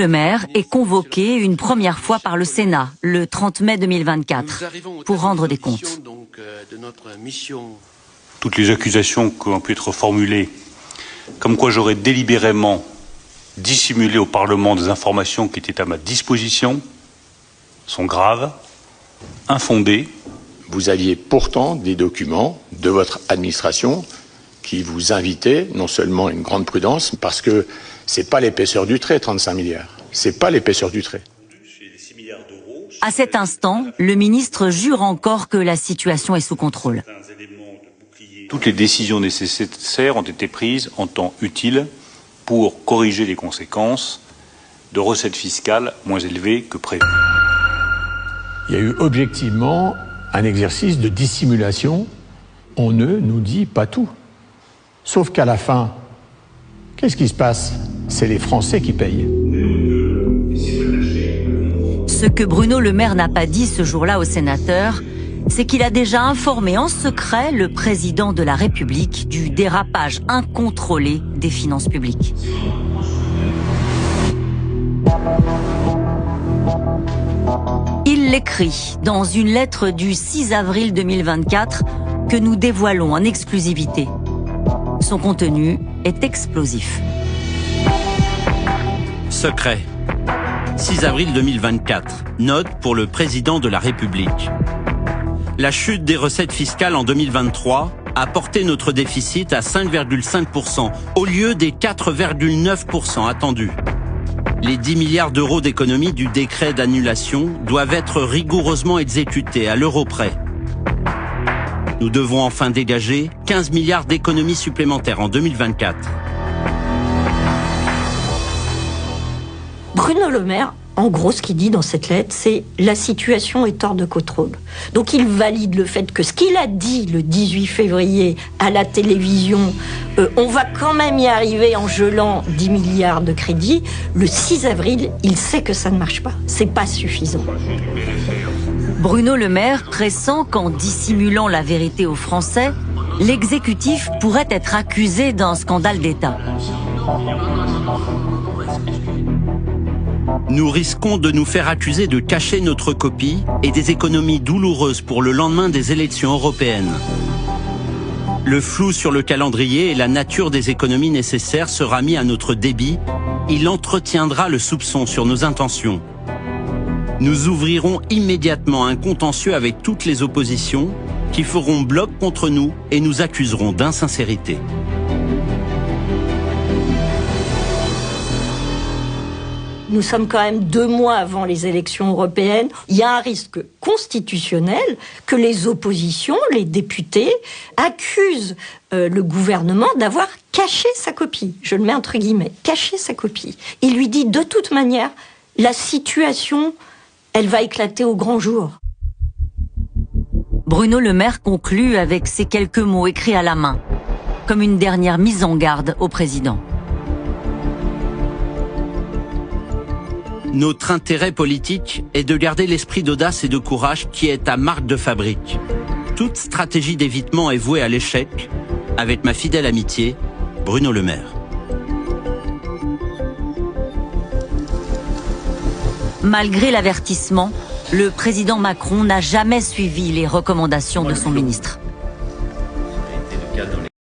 Le maire est convoqué une première fois par le Sénat, le 30 mai 2024, pour rendre des comptes. Toutes les accusations qui ont pu être formulées, comme quoi j'aurais délibérément dissimulé au Parlement des informations qui étaient à ma disposition, sont graves, infondées. Vous aviez pourtant des documents de votre administration qui vous invitaient non seulement à une grande prudence, parce que c'est pas l'épaisseur du trait, 35 milliards. C'est pas l'épaisseur du trait. À cet instant, le ministre jure encore que la situation est sous contrôle. Toutes les décisions nécessaires ont été prises en temps utile pour corriger les conséquences de recettes fiscales moins élevées que prévu. Il y a eu objectivement un exercice de dissimulation. On ne nous dit pas tout. Sauf qu'à la fin, qu'est-ce qui se passe? C'est les Français qui payent. Ce que Bruno Le Maire n'a pas dit ce jour-là aux sénateurs, c'est qu'il a déjà informé en secret le président de la République du dérapage incontrôlé des finances publiques. Il l'écrit dans une lettre du 6 avril 2024 que nous dévoilons en exclusivité. Son contenu est explosif. Secret. 6 avril 2024. Note pour le président de la République. La chute des recettes fiscales en 2023 a porté notre déficit à 5,5% au lieu des 4,9% attendus. Les 10 milliards d'euros d'économies du décret d'annulation doivent être rigoureusement exécutés à l'euro près. Nous devons enfin dégager 15 milliards d'économies supplémentaires en 2024. Bruno Le Maire, en gros, ce qu'il dit dans cette lettre, c'est « la situation est hors de contrôle ». Donc il valide le fait que ce qu'il a dit le 18 février à la télévision, on va quand même y arriver en gelant 10 milliards de crédits, le 6 avril, il sait que ça ne marche pas. C'est pas suffisant. Bruno Le Maire pressent qu'en dissimulant la vérité aux Français, l'exécutif pourrait être accusé d'un scandale d'État. Nous risquons de nous faire accuser de cacher notre copie et des économies douloureuses pour le lendemain des élections européennes. Le flou sur le calendrier et la nature des économies nécessaires sera mis à notre débit. Il entretiendra le soupçon sur nos intentions. Nous ouvrirons immédiatement un contentieux avec toutes les oppositions qui feront bloc contre nous et nous accuseront d'insincérité. Nous sommes quand même 2 mois avant les élections européennes. Il y a un risque constitutionnel que les oppositions, les députés, accusent le gouvernement d'avoir caché sa copie. Je le mets entre guillemets, caché sa copie. Il lui dit de toute manière, la situation, elle va éclater au grand jour. Bruno Le Maire conclut avec ces quelques mots écrits à la main, comme une dernière mise en garde au président. Notre intérêt politique est de garder l'esprit d'audace et de courage qui est ta marque de fabrique. Toute stratégie d'évitement est vouée à l'échec. Avec ma fidèle amitié, Bruno Le Maire. Malgré l'avertissement, le président Macron n'a jamais suivi les recommandations de son ministre.